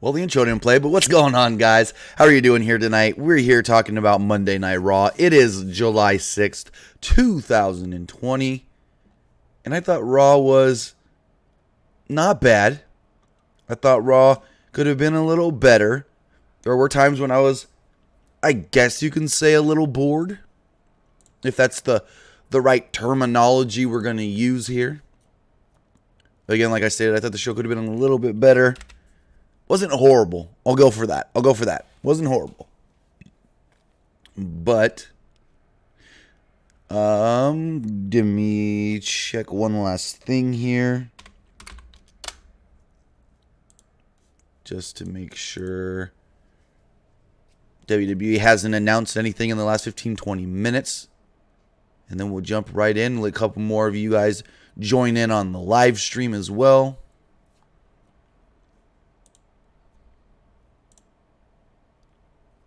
Well, the intro didn't play, but what's going on, guys? How are you doing here tonight? We're here talking about Monday Night Raw. It is July 6th, 2020. And I thought Raw was not bad. I thought Raw could have been a little better. There were times when I was, I guess you can say, a little bored. If that's the right terminology we're going to use here. Again, like I stated, I thought the show could have been a little bit better. Wasn't horrible. I'll go for that. Wasn't horrible. But let me check one last thing here. Just to make sure WWE hasn't announced anything in the last 15-20 minutes. And then we'll jump right in. Let a couple more of you guys join in on the live stream as well.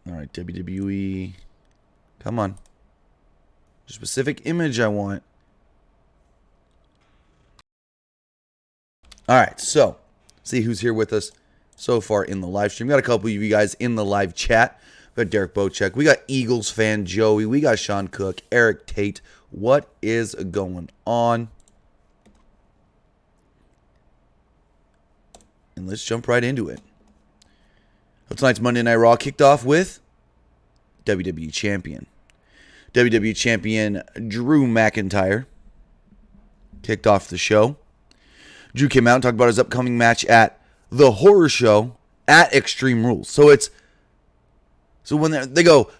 All right, WWE. Come on. Specific image I want. All right, so see who's here with us so far in the live stream. We got a couple of you guys in the live chat. We got Derek Bocek. We got Eagles fan Joey. We got Sean Cook, Eric Tate. What is going on? And let's jump right into it. So tonight's Monday Night Raw kicked off with WWE Champion. WWE Champion Drew McIntyre kicked off the show. Drew came out and talked about his upcoming match at the Horror Show at Extreme Rules. So when they go,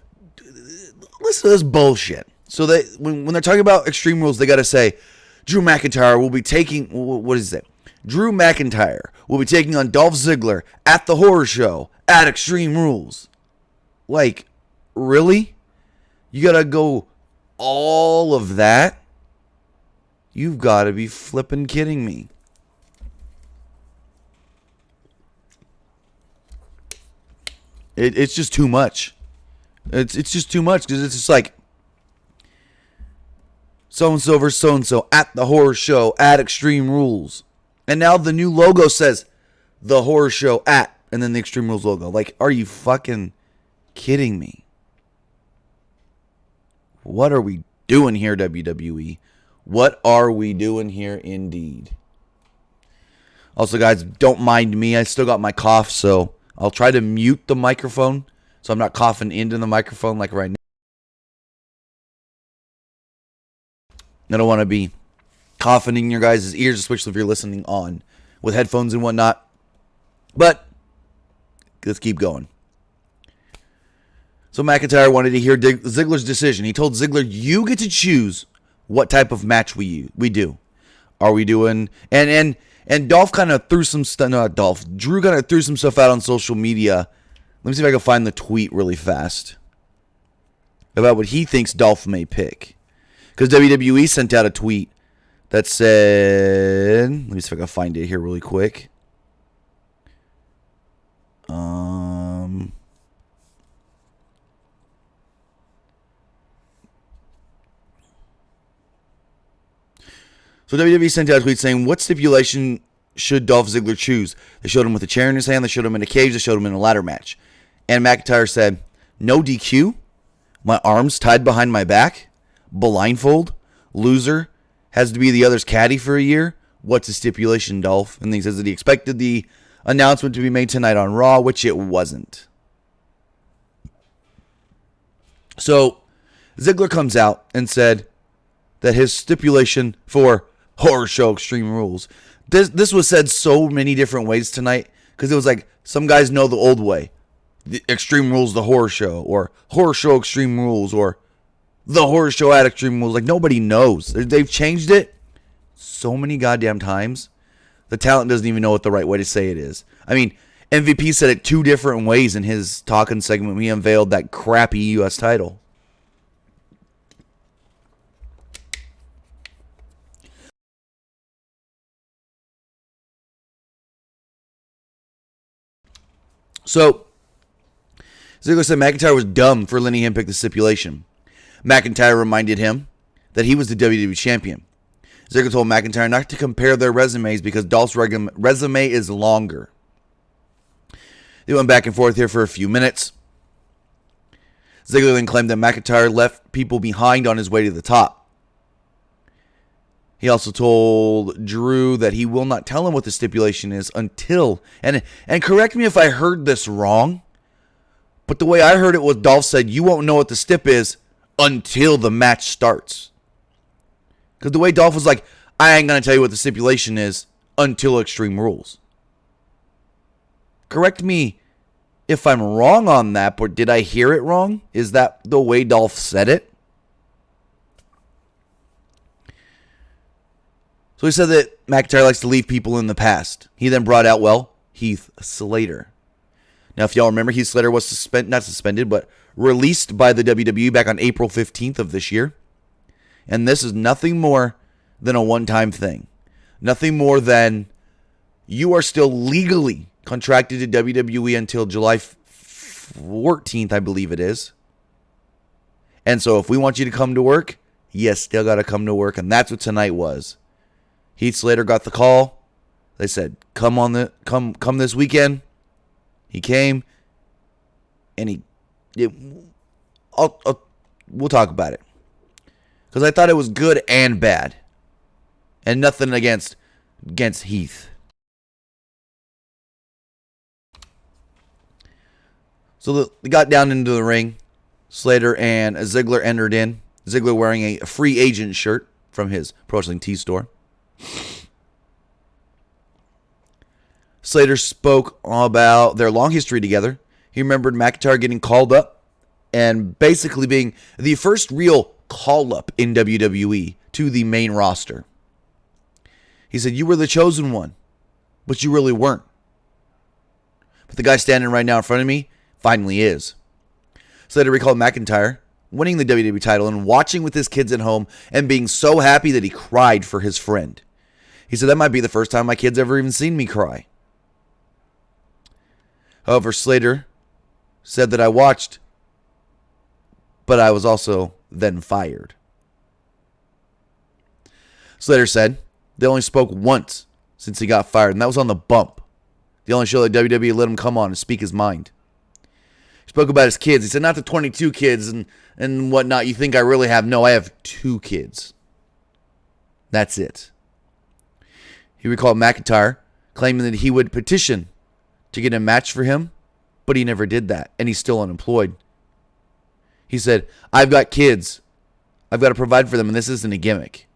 listen to this bullshit. So when they're talking about Extreme Rules, they got to say, Drew McIntyre will be taking, what is it? Drew McIntyre will be taking on Dolph Ziggler at the Horror Show at Extreme Rules. Like, really? You got to go all of that? You've got to be flipping kidding me. It's just too much. It's just too much because it's just like so-and-so versus so-and-so at the Horror Show at Extreme Rules. And now the new logo says the Horror Show at, and then the Extreme Rules logo. Like, are you fucking kidding me? What are we doing here, WWE? What are we doing here indeed? Also, guys, don't mind me. I still got my cough, so I'll try to mute the microphone so I'm not coughing into the microphone like right now. I don't want to be coughing in your guys' ears, especially if you're listening on with headphones and whatnot. But let's keep going. So McIntyre wanted to hear Ziggler's decision. He told Ziggler, you get to choose what type of match we do. Are we doing... And Dolph kind of threw some stuff... No, not Dolph. Drew kind of threw some stuff out on social media. Let me see if I can find the tweet really fast. About what he thinks Dolph may pick. Because WWE sent out a tweet that said... Let me see if I can find it here really quick. So WWE sent out a tweet saying, what stipulation should Dolph Ziggler choose? They showed him with a chair in his hand. They showed him in a cage. They showed him in a ladder match. And McIntyre said, no DQ, my arms tied behind my back, blindfold, loser, has to be the other's caddy for a year. What's the stipulation, Dolph? And he says that he expected the announcement to be made tonight on Raw, which it wasn't. So Ziggler comes out and said that his stipulation for Horror Show Extreme Rules. This was said so many different ways tonight because it was like some guys know the old way. The Extreme Rules, the Horror Show, or Horror Show Extreme Rules, or the Horror Show at Extreme Rules. Like, nobody knows. They've changed it so many goddamn times. The talent doesn't even know what the right way to say it is. I mean, MVP said it two different ways in his talking segment when he unveiled that crappy U.S. title. So, Ziggler said McIntyre was dumb for letting him pick the stipulation. McIntyre reminded him that he was the WWE champion. Ziggler told McIntyre not to compare their resumes because Dolph's resume is longer. They went back and forth here for a few minutes. Ziggler then claimed that McIntyre left people behind on his way to the top. He also told Drew that he will not tell him what the stipulation is until, and correct me if I heard this wrong, but the way I heard it was Dolph said, you won't know what the stip is until the match starts. Because the way Dolph was like, I ain't going to tell you what the stipulation is until Extreme Rules. Correct me if I'm wrong on that, but did I hear it wrong? Is that the way Dolph said it? So he said that McIntyre likes to leave people in the past. He then brought out, well, Heath Slater. Now, if y'all remember, Heath Slater was not suspended, but released by the WWE back on April 15th of this year. And this is nothing more than a one-time thing. Nothing more than you are still legally contracted to WWE until July 14th, I believe it is. And so if we want you to come to work, you still got to come to work. And that's what tonight was. Heath Slater got the call. They said, come this weekend. He came, and we'll talk about it. Because I thought it was good and bad. And nothing against Heath. So they got down into the ring. Slater and Ziggler entered in. Ziggler wearing a free agent shirt from his Pro Wrestling Tee store. Slater spoke about their long history together. He remembered McIntyre getting called up and basically being the first real call-up in WWE to the main roster. He said, you were the chosen one, but you really weren't. But the guy standing right now in front of me finally is. Slater recalled McIntyre winning the WWE title and watching with his kids at home and being so happy that he cried for his friend. He said, that might be the first time my kids ever even seen me cry. However, Slater said that I watched, but I was also then fired. Slater said they only spoke once since he got fired, and that was on the bump. The only show that WWE let him come on and speak his mind. He spoke about his kids. He said, not the 22 kids and whatnot you think I really have. No, I have 2 kids. That's it. He recalled McIntyre claiming that he would petition to get a match for him, but he never did that, and he's still unemployed. He said, I've got kids. I've got to provide for them, and this isn't a gimmick.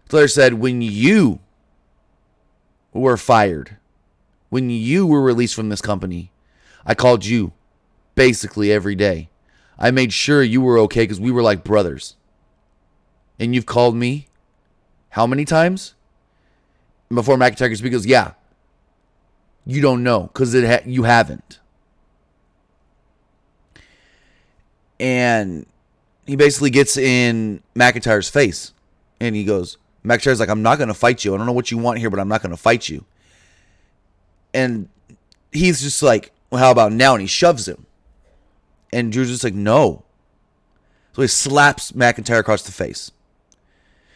Slater said, when you were fired, when you were released from this company, I called you basically every day. I made sure you were okay because we were like brothers. And you've called me how many times? Before McIntyre could speak, he goes, yeah. You don't know because you haven't. And he basically gets in McIntyre's face. And he goes, McIntyre's like, I'm not going to fight you. I don't know what you want here, but I'm not going to fight you. And he's just like, well, how about now? And he shoves him. And Drew's just like, no. So he slaps McIntyre across the face.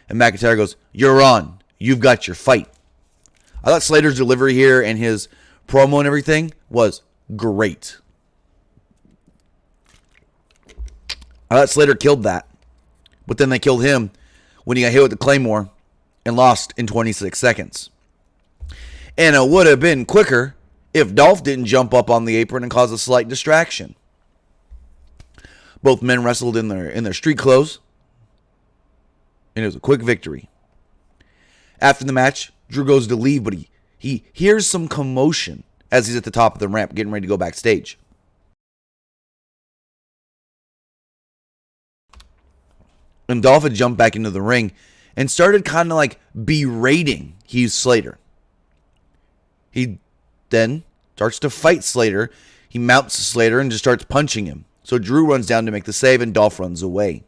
And McIntyre goes, you're on. You've got your fight. I thought Slater's delivery here and his promo and everything was great. I thought Slater killed that. But then they killed him when he got hit with the Claymore and lost in 26 seconds. And it would have been quicker if Dolph didn't jump up on the apron and cause a slight distraction. Both men wrestled in their street clothes. And it was a quick victory. After the match, Drew goes to leave, but he hears some commotion as he's at the top of the ramp getting ready to go backstage. And Dolph had jumped back into the ring and started kind of like berating Heath Slater. He then starts to fight Slater. He mounts Slater and just starts punching him. So Drew runs down to make the save and Dolph runs away.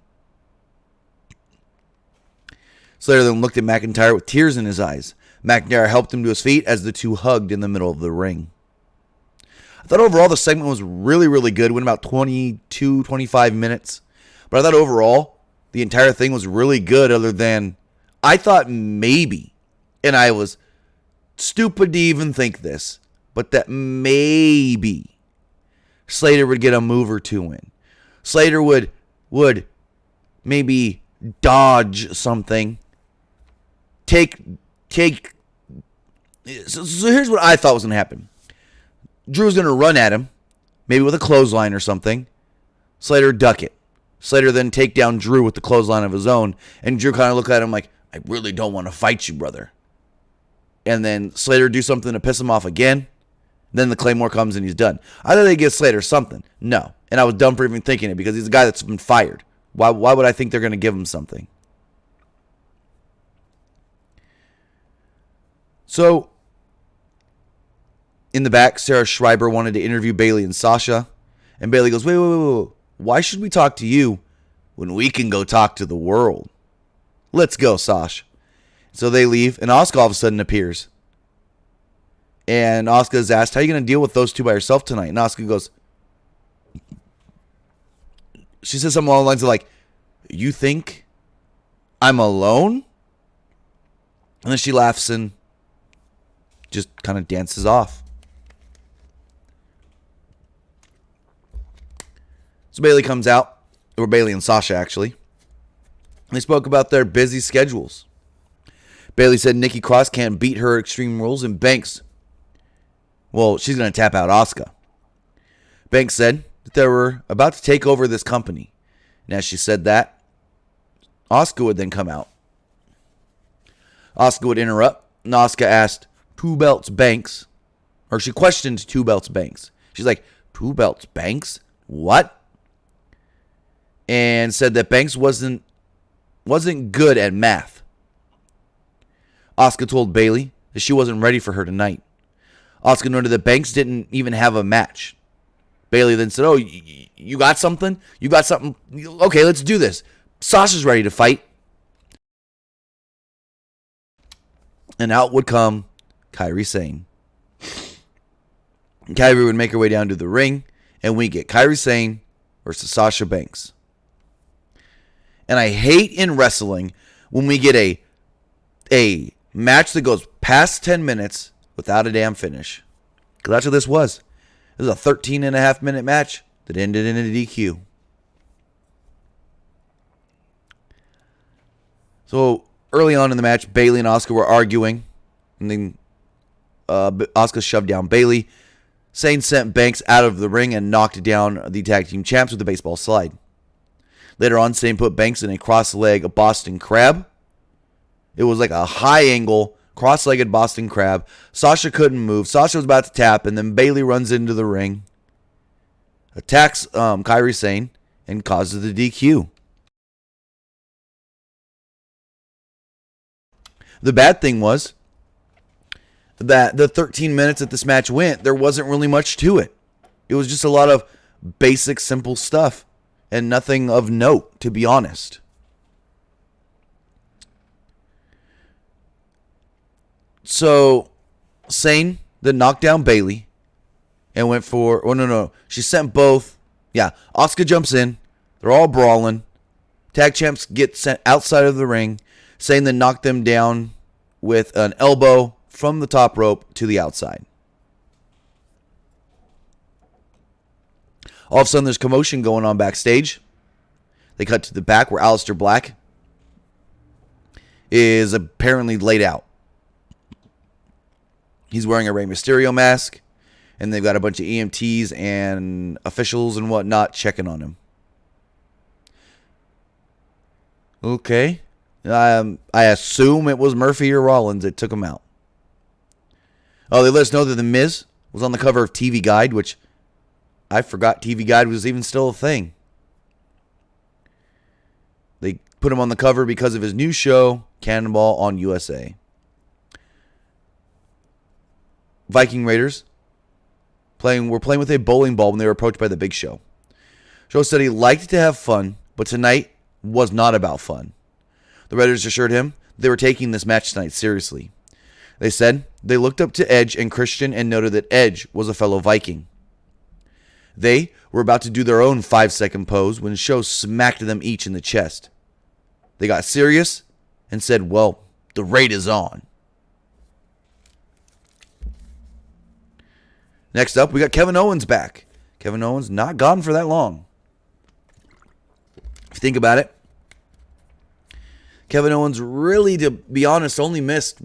Slater then looked at McIntyre with tears in his eyes. McIntyre helped him to his feet as the two hugged in the middle of the ring. I thought overall the segment was really, really good. It went about 22, 25 minutes. But I thought overall the entire thing was really good, other than I thought maybe, and I was stupid to even think this, but that maybe Slater would get a move or two in. Slater would maybe dodge something. Take. So here's what I thought was going to happen. Drew's going to run at him, maybe with a clothesline or something. Slater duck it. Slater then take down Drew with the clothesline of his own, and Drew kind of look at him like, I really don't want to fight you, brother. And then Slater do something to piss him off again. Then the Claymore comes and he's done. I thought they'd give Slater something. No. And I was dumb for even thinking it because he's a guy that's been fired. Why would I think they're going to give him something? So, in the back, Sarah Schreiber wanted to interview Bayley and Sasha. And Bayley goes, wait. Why should we talk to you when we can go talk to the world? Let's go, Sash. So they leave, and Asuka all of a sudden appears. And Asuka is asked, how are you going to deal with those two by yourself tonight? And Asuka goes, she says something along the lines of like, you think I'm alone? And then she laughs and just kind of dances off. So Bayley comes out, or Bayley and Sasha actually. They spoke about their busy schedules. Bayley said Nikki Cross can't beat her Extreme Rules, and Banks, well, she's going to tap out Asuka. Banks said that they were about to take over this company. And as she said that, Asuka would then come out. Asuka would interrupt, and Asuka asked, Two Belts Banks, or she questioned Two Belts Banks. She's like, Two Belts Banks? What? And said that Banks wasn't good at math. Asuka told Bayley that she wasn't ready for her tonight. Asuka noted that Banks didn't even have a match. Bayley then said, oh, you got something? You got something? Okay, let's do this. Sasha's ready to fight. And out would come Kairi Sane. And Kairi would make her way down to the ring, and we get Kairi Sane versus Sasha Banks. And I hate in wrestling when we get a match that goes past 10 minutes without a damn finish. Because that's what this was. It was a 13.5-minute match that ended in a DQ. So early on in the match, Bayley and Asuka were arguing. And then Asuka shoved down Bayley. Sane sent Banks out of the ring and knocked down the tag team champs with a baseball slide. Later on, Sane put Banks in a cross-leg Boston Crab. It was like a high-angle, cross-legged Boston Crab. Sasha couldn't move. Sasha was about to tap, and then Bayley runs into the ring, attacks Kairi Sane, and causes the DQ. The bad thing was that the 13 minutes that this match went, there wasn't really much to it. It was just a lot of basic, simple stuff. And nothing of note, to be honest. So, Sane then knocked down Bayley and went for... Oh, no. She sent both. Yeah, Asuka jumps in. They're all brawling. Tag champs get sent outside of the ring. Sane then knocked them down with an elbow from the top rope to the outside. All of a sudden, there's commotion going on backstage. They cut to the back where Aleister Black is apparently laid out. He's wearing a Rey Mysterio mask, and they've got a bunch of EMTs and officials and whatnot checking on him. Okay. I assume it was Murphy or Rollins that took him out. Oh, they let us know that The Miz was on the cover of TV Guide, which... I forgot TV Guide was even still a thing. They put him on the cover because of his new show, Cannonball on USA. Viking Raiders were playing with a bowling ball when they were approached by the Big Show. Show said he liked to have fun, but tonight was not about fun. The Raiders assured him they were taking this match tonight seriously. They said they looked up to Edge and Christian and noted that Edge was a fellow Viking. They were about to do their own 5-second pose when Show smacked them each in the chest. They got serious and said, well, the raid is on. Next up, we got Kevin Owens back. Kevin Owens not gone for that long. If you think about it, Kevin Owens really, to be honest, only missed,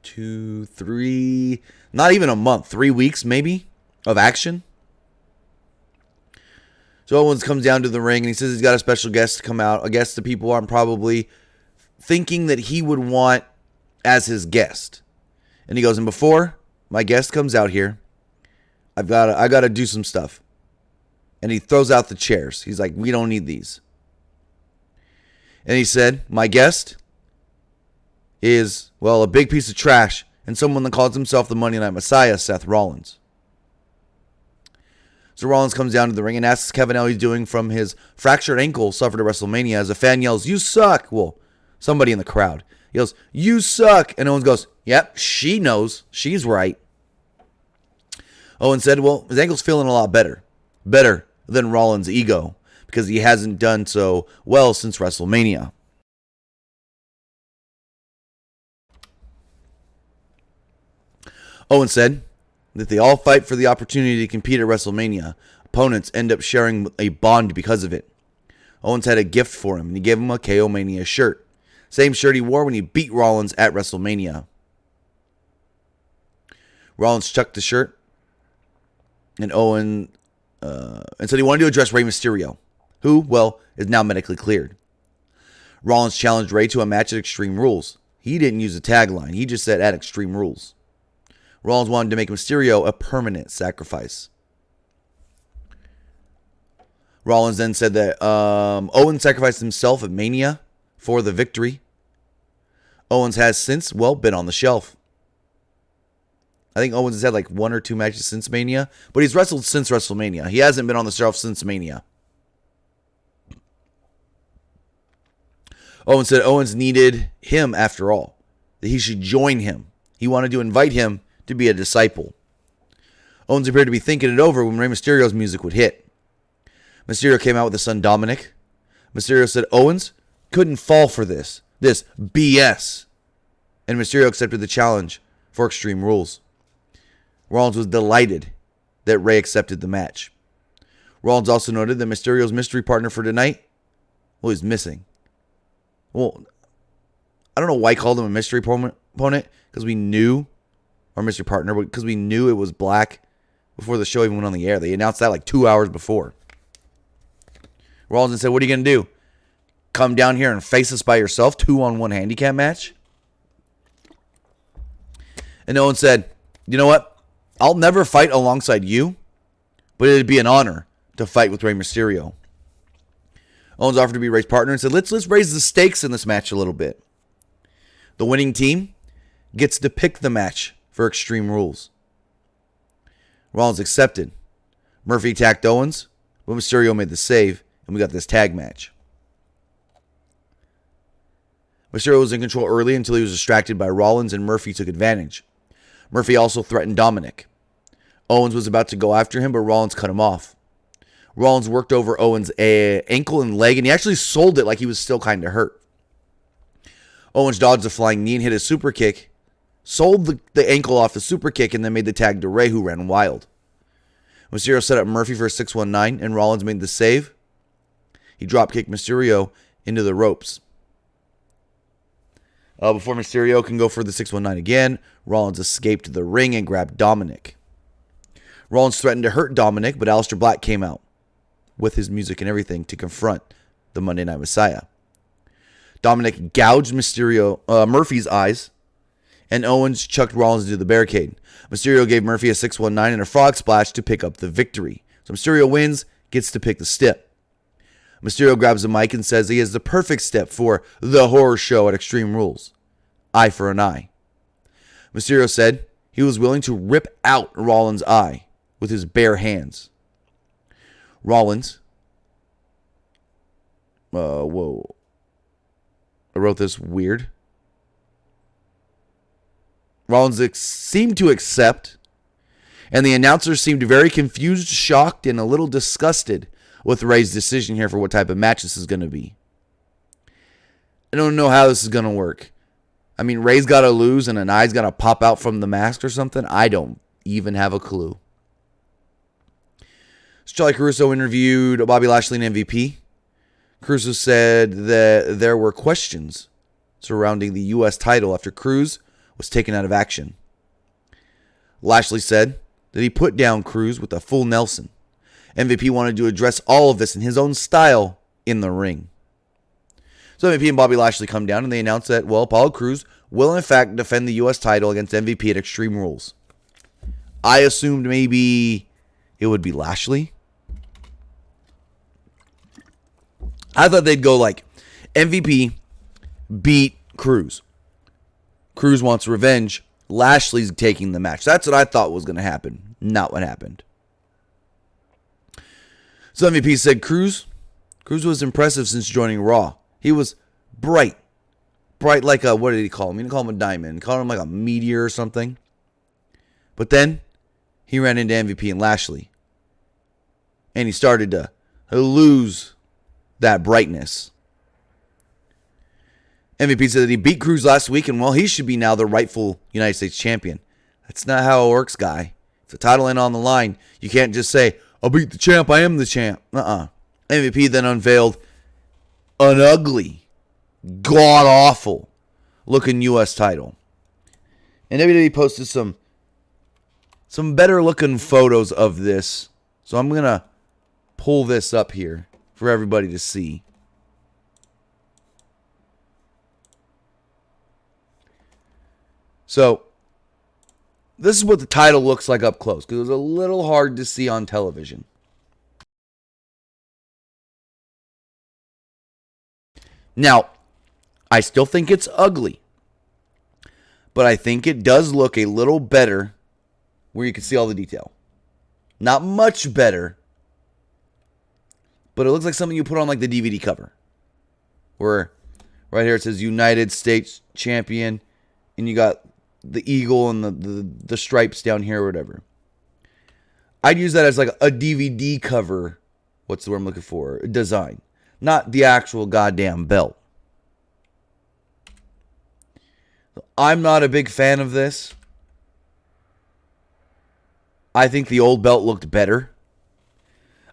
2, 3, not even a month, 3 weeks maybe of action. So Owens comes down to the ring and he says he's got a special guest to come out. A guest that people aren't probably thinking that he would want as his guest. And he goes, and before my guest comes out here, I got to do some stuff. And he throws out the chairs. He's like, we don't need these. And he said, my guest is, a big piece of trash and someone that calls himself the Monday Night Messiah, Seth Rollins. So Rollins comes down to the ring and asks Kevin how he's doing from his fractured ankle suffered at WrestleMania as a fan yells, you suck. Well, somebody in the crowd yells, you suck. And Owens goes, yep, she knows. She's right. Owens said, his ankle's feeling a lot better. Better than Rollins' ego because he hasn't done so well since WrestleMania. Owens said that they all fight for the opportunity to compete at WrestleMania. Opponents end up sharing a bond because of it. Owens had a gift for him, and he gave him a KO Mania shirt. Same shirt he wore when he beat Rollins at WrestleMania. Rollins chucked the shirt, and Owens said he wanted to address Rey Mysterio, who, is now medically cleared. Rollins challenged Rey to a match at Extreme Rules. He didn't use a tagline. He just said at Extreme Rules. Rollins wanted to make Mysterio a permanent sacrifice. Rollins then said that Owens sacrificed himself at Mania for the victory. Owens has since, been on the shelf. I think Owens has had like 1 or 2 matches since Mania, but he's wrestled since WrestleMania. He hasn't been on the shelf since Mania. Owens said Owens needed him after all, that he should join him. He wanted to invite him to be a disciple. Owens appeared to be thinking it over when Rey Mysterio's music would hit. Mysterio came out with his son Dominic. Mysterio said Owens couldn't fall for this BS. And Mysterio accepted the challenge for Extreme Rules. Rollins was delighted that Rey accepted the match. Rollins also noted that Mysterio's mystery partner for tonight, he's missing. I don't know why he called him a mystery opponent, because we knew, or mystery partner, because we knew it was black before the show even went on the air. They announced that like 2 hours before. Rollins said, what are you going to do? Come down here and face us by yourself? 2-on-1 handicap match? And Owens said, you know what? I'll never fight alongside you, but it'd be an honor to fight with Rey Mysterio. Owens offered to be Rey's partner and said, let's raise the stakes in this match a little bit. The winning team gets to pick the match for Extreme Rules. Rollins accepted. Murphy attacked Owens, but Mysterio made the save, and we got this tag match. Mysterio was in control early until he was distracted by Rollins, and Murphy took advantage. Murphy also threatened Dominic. Owens was about to go after him, but Rollins cut him off. Rollins worked over Owens' ankle and leg, and he actually sold it like he was still kind of hurt. Owens dodged a flying knee and hit a super kick, sold the ankle off the super kick, and then made the tag to Rey, who ran wild. Mysterio set up Murphy for a 619, and Rollins made the save. He drop-kicked Mysterio into the ropes. Before Mysterio can go for the 619 again, Rollins escaped the ring and grabbed Dominic. Rollins threatened to hurt Dominic, but Aleister Black came out with his music and everything to confront the Monday Night Messiah. Dominic gouged Murphy's eyes, and Owens chucked Rollins into the barricade. Mysterio gave Murphy a 619 and a frog splash to pick up the victory. So Mysterio wins, gets to pick the step. Mysterio grabs a mic and says he has the perfect step for the horror show at Extreme Rules. Eye for an eye. Mysterio said he was willing to rip out Rollins' eye with his bare hands. Rollins. Whoa. I wrote this weird. Rollins seemed to accept, and the announcers seemed very confused, shocked, and a little disgusted with Rey's decision here for what type of match this is going to be. I don't know how this is going to work. I mean, Rey's got to lose and an eye's got to pop out from the mask or something. I don't even have a clue. So Charlie Caruso interviewed Bobby Lashley and MVP. Caruso said that there were questions surrounding the U.S. title after Cruz was taken out of action. Lashley said that he put down Cruz with a full Nelson. MVP wanted to address all of this in his own style in the ring. So MVP and Bobby Lashley come down and they announce that, well, Apollo Crews will in fact defend the U.S. title against MVP at Extreme Rules. I assumed maybe it would be Lashley. I thought they'd go like MVP beat Crews. Crews wants revenge. Lashley's taking the match. That's what I thought was going to happen. Not what happened. So MVP said Crews was impressive since joining Raw. He was bright. Bright like a, what did he call him? He didn't call him a diamond. He called him like a meteor or something. But then he ran into MVP and Lashley. And he started to lose that brightness. MVP said that he beat Crews last week, and well, he should be now the rightful United States champion. That's not how it works, guy. If the title ain't on the line, you can't just say, I'll beat the champ, I am the champ. MVP then unveiled an ugly, god-awful looking U.S. title. And WWE posted some better looking photos of this. So I'm going to pull this up here for everybody to see. So, this is what the title looks like up close, because it was a little hard to see on television. Now, I still think it's ugly, but I think it does look a little better where you can see all the detail. Not much better, but it looks like something you put on like the DVD cover. Where right here it says United States Champion, and you got the eagle and the stripes down here or whatever. I'd use that as like a DVD cover. What's the word I'm looking for? Design. Not the actual goddamn belt. I'm not a big fan of this. I think the old belt looked better.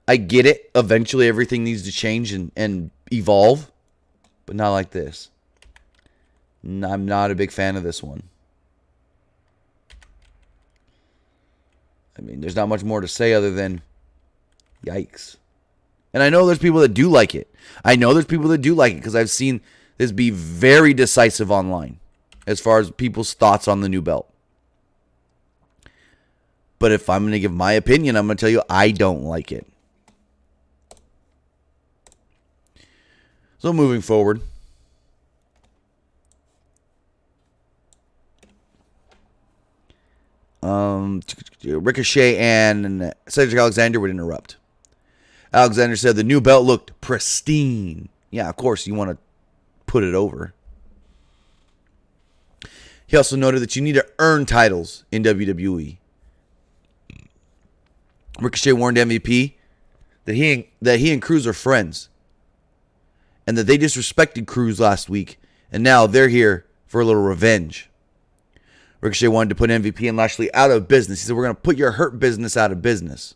I get it. Eventually everything needs to change and evolve. But not like this. I'm not a big fan of this one. I mean, there's not much more to say other than yikes. And I know there's people that do like it. I know there's people that do like it because I've seen this be very decisive online as far as people's thoughts on the new belt. But if I'm going to give my opinion, I'm going to tell you I don't like it. So moving forward. Ricochet and Cedric Alexander would interrupt. Alexander said the new belt looked pristine. Yeah, of course, you want to put it over. He also noted that you need to earn titles in WWE. Ricochet warned MVP that he and Crews are friends, and that they disrespected Crews last week, and now they're here for a little revenge. Ricochet wanted to put MVP and Lashley out of business. He said, we're going to put your hurt business out of business.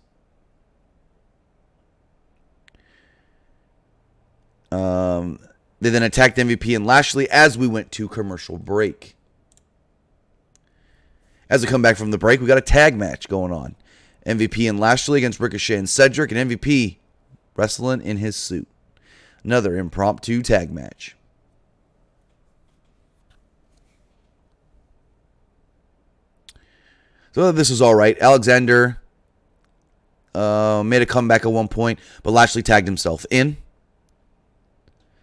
They then attacked MVP and Lashley as we went to commercial break. As we come back from the break, we got a tag match going on. MVP and Lashley against Ricochet and Cedric, and MVP wrestling in his suit. Another impromptu tag match. So this was all right. Alexander made a comeback at one point, but Lashley tagged himself in.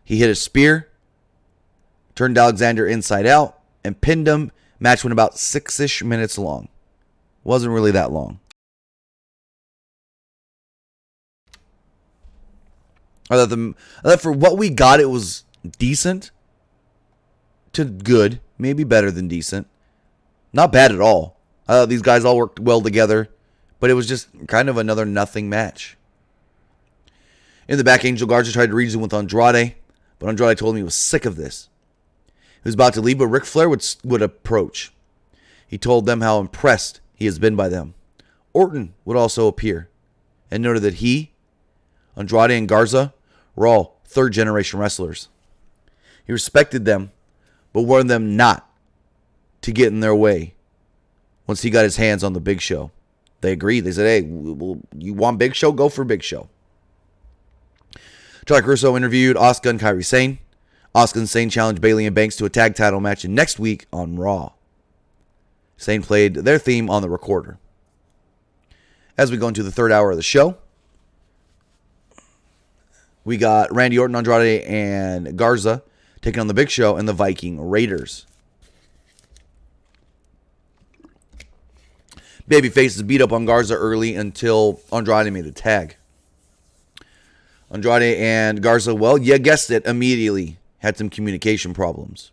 He hit a spear, turned Alexander inside out, and pinned him. Match went about 6-ish minutes long. Wasn't really that long. I thought for what we got, it was decent to good. Maybe better than decent. Not bad at all. These guys all worked well together, but it was just kind of another nothing match. In the back, Angel Garza tried to reason with Andrade, but Andrade told him he was sick of this. He was about to leave, but Ric Flair would approach. He told them how impressed he he has been by them. Orton would also appear and noted that he, Andrade, and Garza were all third-generation wrestlers. He respected them, but warned them not to get in their way once he got his hands on the Big Show. They agreed. They said, hey, you want Big Show? Go for Big Show. Charlie Caruso interviewed Asuka and Kairi Sane. Asuka and Sane challenged Bayley and Banks to a tag title match next week on Raw. Sane played their theme on the recorder. As we go into the third hour of the show, we got Randy Orton, Andrade, and Garza taking on the Big Show and the Viking Raiders. Babyfaces beat up on Garza early until Andrade made the tag. Andrade and Garza, well, you guessed it, immediately had some communication problems.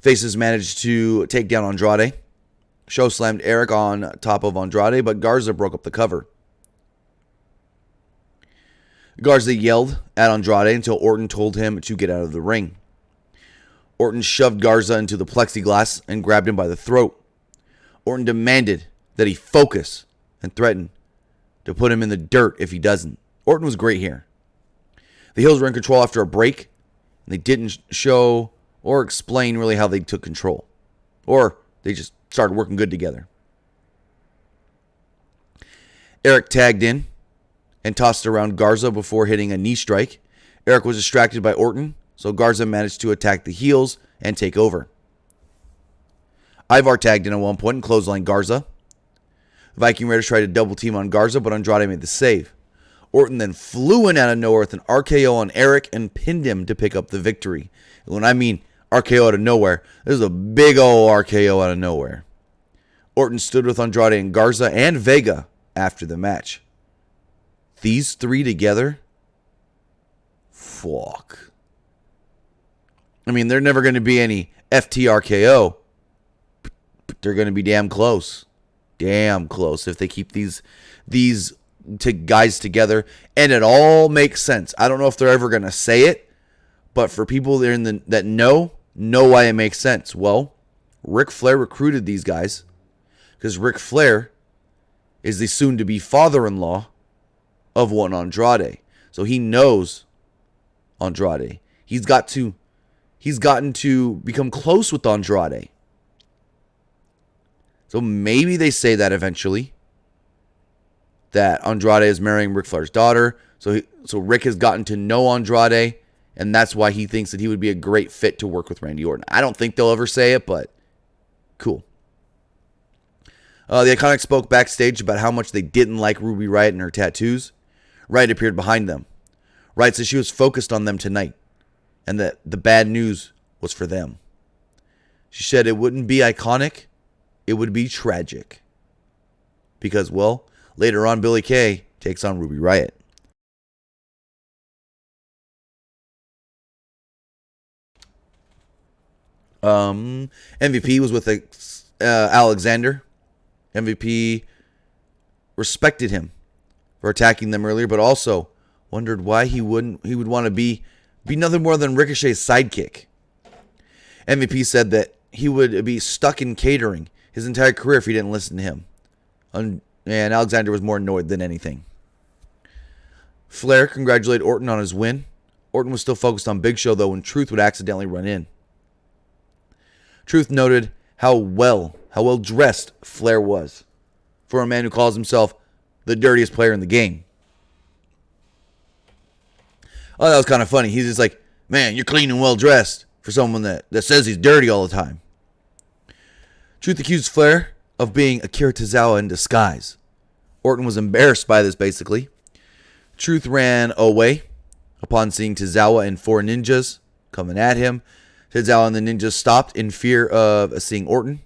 Faces managed to take down Andrade. Show slammed Eric on top of Andrade, but Garza broke up the cover. Garza yelled at Andrade until Orton told him to get out of the ring. Orton shoved Garza into the plexiglass and grabbed him by the throat. Orton demanded that he focus and threatened to put him in the dirt if he doesn't. Orton was great here. The Heels were in control after a break, and they didn't show or explain really how they took control. Or they just started working good together. Eric tagged in and tossed around Garza before hitting a knee strike. Eric was distracted by Orton, so Garza managed to attack the Heels and take over. Ivar tagged in at one point and clotheslined Garza. The Viking Raiders tried to double team on Garza, but Andrade made the save. Orton then flew in out of nowhere with an RKO on Eric and pinned him to pick up the victory. And when I mean RKO out of nowhere, this is a big old RKO out of nowhere. Orton stood with Andrade and Garza and Vega after the match. These three together? Fuck. I mean, they're never going to be any FTRKO, but they're going to be damn close. Damn close if they keep these guys together. And it all makes sense. I don't know if they're ever going to say it, but for people that know why it makes sense. Well, Ric Flair recruited these guys because Ric Flair is the soon-to-be father-in-law of one Andrade. So he knows Andrade. He's gotten to become close with Andrade. So maybe they say that eventually, that Andrade is marrying Ric Flair's daughter. So Rick has gotten to know Andrade, and that's why he thinks that he would be a great fit to work with Randy Orton. I don't think they'll ever say it, but cool. The Iconics spoke backstage about how much they didn't like Ruby Riot and her tattoos. Riot appeared behind them. Riot said she was focused on them tonight, and that the bad news was for them. She said it wouldn't be iconic, it would be tragic. Because, well, later on, Billie Kay takes on Ruby Riot. MVP was with Alexander. MVP respected him for attacking them earlier, but also wondered why he would want to be nothing more than Ricochet's sidekick. MVP said that he would be stuck in catering his entire career if he didn't listen to him. And Alexander was more annoyed than anything. Flair congratulated Orton on his win. Orton was still focused on Big Show, though, when Truth would accidentally run in. Truth noted how well dressed Flair was for a man who calls himself the dirtiest player in the game. Oh, that was kind of funny. He's just like, man, you're clean and well dressed for someone that says he's dirty all the time. Truth accused Flair of being Akira Tozawa in disguise. Orton was embarrassed by this, basically. Truth ran away upon seeing Tozawa and four ninjas coming at him. Tozawa and the ninjas stopped in fear of seeing Orton.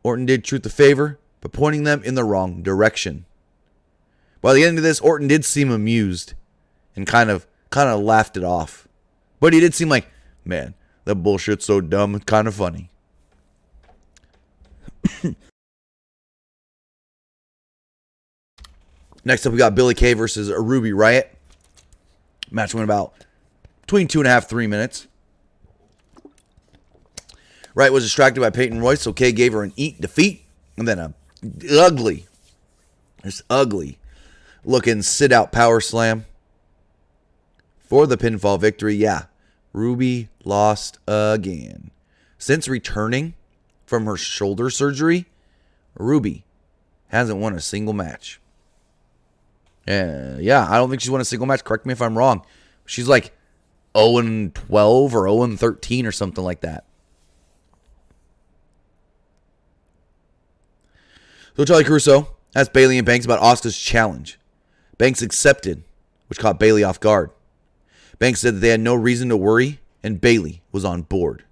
Orton did Truth a favor by pointing them in the wrong direction. By the end of this, Orton did seem amused and kind of laughed it off. But he did seem like, man, that bullshit's so dumb, it's kind of funny. Next up, we got Billie Kay versus Ruby Riot. Match went about between 2.5 and 3 minutes. Riot was distracted by Peyton Royce, so Kay gave her an defeat, and then a ugly looking sit-out power slam for the pinfall victory. Yeah, Ruby lost again. Since returning from her shoulder surgery, Ruby hasn't won a single match. Yeah, I don't think she's won a single match. Correct me if I'm wrong. She's like 0-12 or 0-13 or something like that. So Charlie Caruso asked Bayley and Banks about Asuka's challenge. Banks accepted, which caught Bayley off guard. Banks said that they had no reason to worry, and Bayley was on board.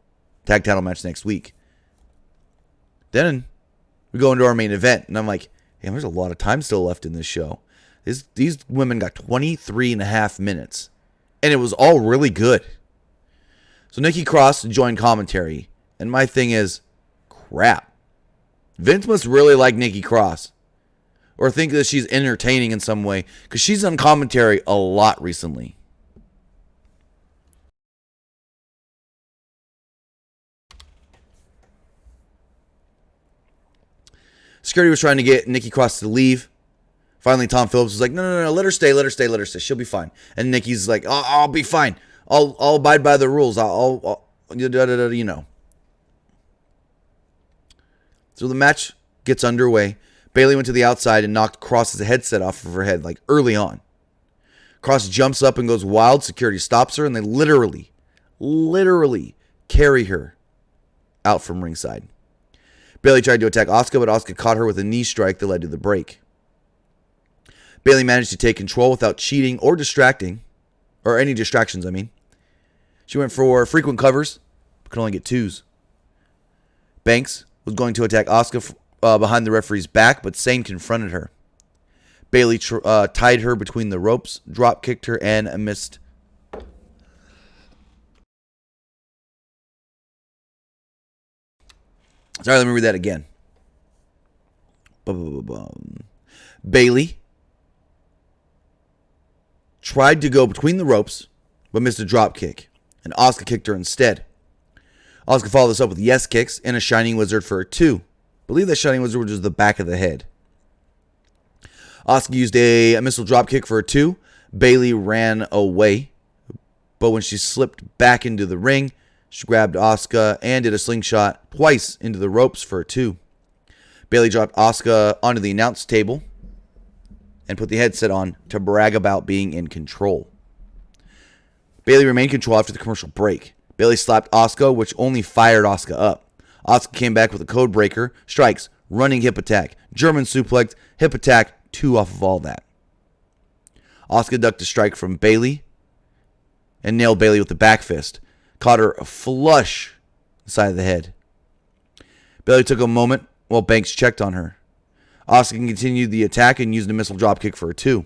Tag title match next week. Then we go into our main event, and I'm like, damn, there's a lot of time still left in this show. These women got 23 and a half minutes, and it was all really good. So Nikki Cross joined commentary, and my thing is, crap. Vince must really like Nikki Cross, or think that she's entertaining in some way, because she's on commentary a lot recently. Security was trying to get Nikki Cross to leave. Finally, Tom Phillips was like, no, let her stay. She'll be fine. And Nikki's like, I'll be fine. I'll abide by the rules. I'll you know. So the match gets underway. Bayley went to the outside and knocked Cross's headset off of her head, like early on. Cross jumps up and goes wild. Security stops her, and they literally carry her out from ringside. Bayley tried to attack Asuka, but Asuka caught her with a knee strike that led to the break. Bayley managed to take control without cheating or distracting, or any distractions, I mean. She went for frequent covers, but could only get twos. Banks was going to attack Asuka behind the referee's back, but Sane confronted her. Bayley tied her between the ropes, drop kicked her, and missed. Sorry, let me read that again. Bayley tried to go between the ropes, but missed a drop kick, and Asuka kicked her instead. Asuka followed this up with yes kicks and a Shining Wizard for a 2. I believe that Shining Wizard was the back of the head. Asuka used a missile drop kick for a 2. Bayley ran away, but when she slipped back into the ring, she grabbed Asuka and did a slingshot twice into the ropes for a 2. Bayley dropped Asuka onto the announce table and put the headset on to brag about being in control. Bayley remained in control after the commercial break. Bayley slapped Asuka, which only fired Asuka up. Asuka came back with a code breaker, strikes, running hip attack, German suplex, hip attack, 2 off of all that. Asuka ducked a strike from Bayley and nailed Bayley with the back fist. Caught her flush the side of the head. Bayley took a moment while Banks checked on her. Asuka continued the attack and used a missile dropkick for a 2.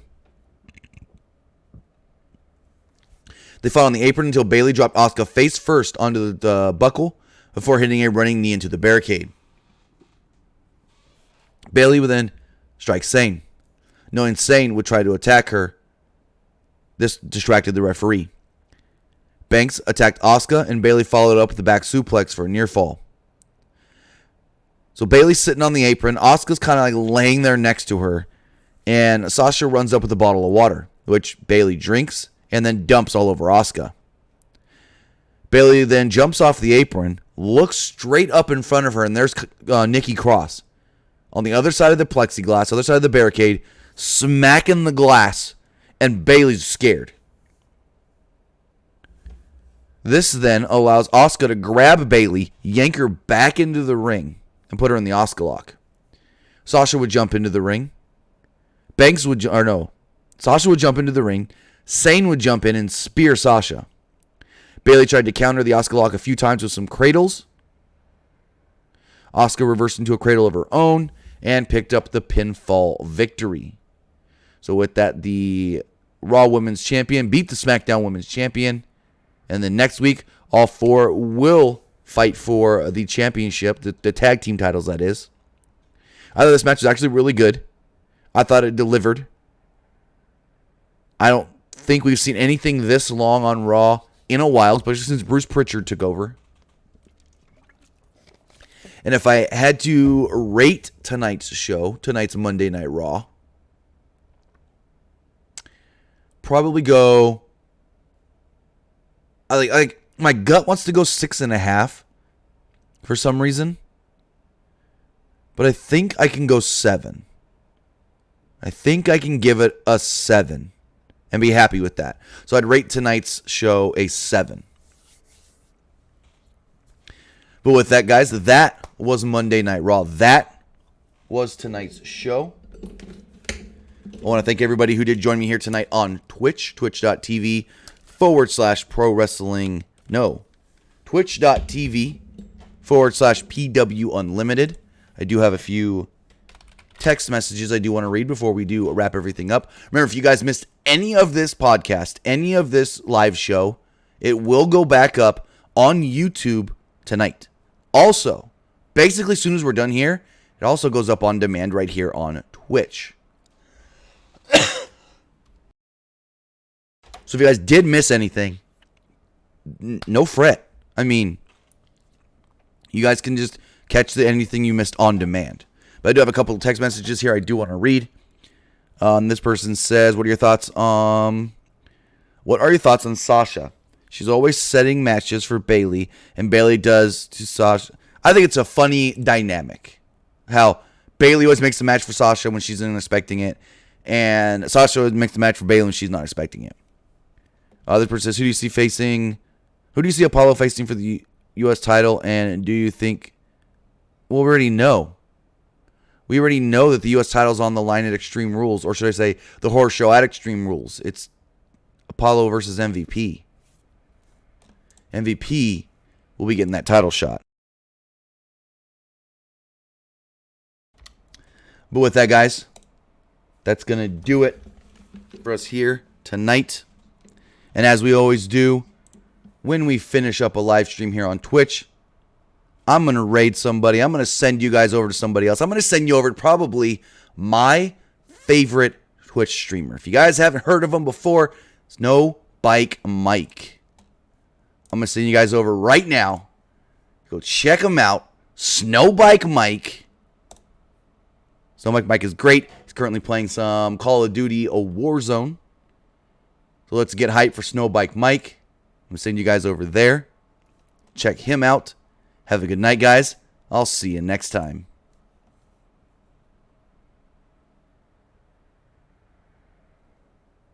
They fought on the apron until Bayley dropped Asuka face first onto the buckle before hitting a running knee into the barricade. Bayley would then strike Sane. Knowing Sane would try to attack her, this distracted the referee. Banks attacked Asuka, and Bayley followed up with the back suplex for a near fall. So Bayley's sitting on the apron. Asuka's kind of like laying there next to her, and Sasha runs up with a bottle of water, which Bayley drinks and then dumps all over Asuka. Bayley then jumps off the apron, looks straight up in front of her, and there's Nikki Cross on the other side of the plexiglass, other side of the barricade, smacking the glass, and Bayley's scared. This then allows Asuka to grab Bayley, yank her back into the ring, and put her in the Asuka lock. Sasha would jump into the ring. Sasha would jump into the ring. Sane would jump in and spear Sasha. Bayley tried to counter the Asuka lock a few times with some cradles. Asuka reversed into a cradle of her own and picked up the pinfall victory. So with that, the Raw Women's Champion beat the SmackDown Women's Champion. And then next week, all 4 will fight for the championship, the tag team titles, that is. I thought this match was actually really good. I thought it delivered. I don't think we've seen anything this long on Raw in a while, especially since Bruce Pritchard took over. And if I had to rate tonight's show, tonight's Monday Night Raw, probably go, like my gut wants to go 6.5 for some reason. But I think I can go 7. I think I can give it a 7 and be happy with that. So I'd rate tonight's show a 7. But with that, guys, that was Monday Night Raw. That was tonight's show. I want to thank everybody who did join me here tonight on Twitch, twitch.tv/pro wrestling. No, twitch.tv/PWUnlimited. I do have a few text messages I do want to read before we do wrap everything up. Remember, if you guys missed any of this podcast, any of this live show, it will go back up on YouTube tonight. Also, basically as soon as we're done here, it also goes up on demand right here on Twitch. So if you guys did miss anything, no fret. I mean, you guys can just catch anything you missed on demand. But I do have a couple of text messages here I do want to read. This person says, what are your thoughts on Sasha? She's always setting matches for Bayley, and Bayley does to Sasha. I think it's a funny dynamic. How Bayley always makes the match for Sasha when she's not expecting it, and Sasha always makes the match for Bayley when she's not expecting it. This person says, who do you see Apollo facing for the U.S. title, and do you think... Well, we already know. We already know that the U.S. title's on the line at Extreme Rules, or should I say the horror show at Extreme Rules. It's Apollo versus MVP. MVP will be getting that title shot. But with that, guys, that's going to do it for us here tonight. And as we always do, when we finish up a live stream here on Twitch, I'm going to raid somebody. I'm going to send you guys over to somebody else. I'm going to send you over to probably my favorite Twitch streamer. If you guys haven't heard of him before, Snow Bike Mike. I'm going to send you guys over right now. Go check him out. Snow Bike Mike. Snow Bike Mike is great. He's currently playing some Call of Duty Warzone. So let's get hyped for Snow Bike Mike. I'm going to send you guys over there. Check him out. Have a good night, guys. I'll see you next time.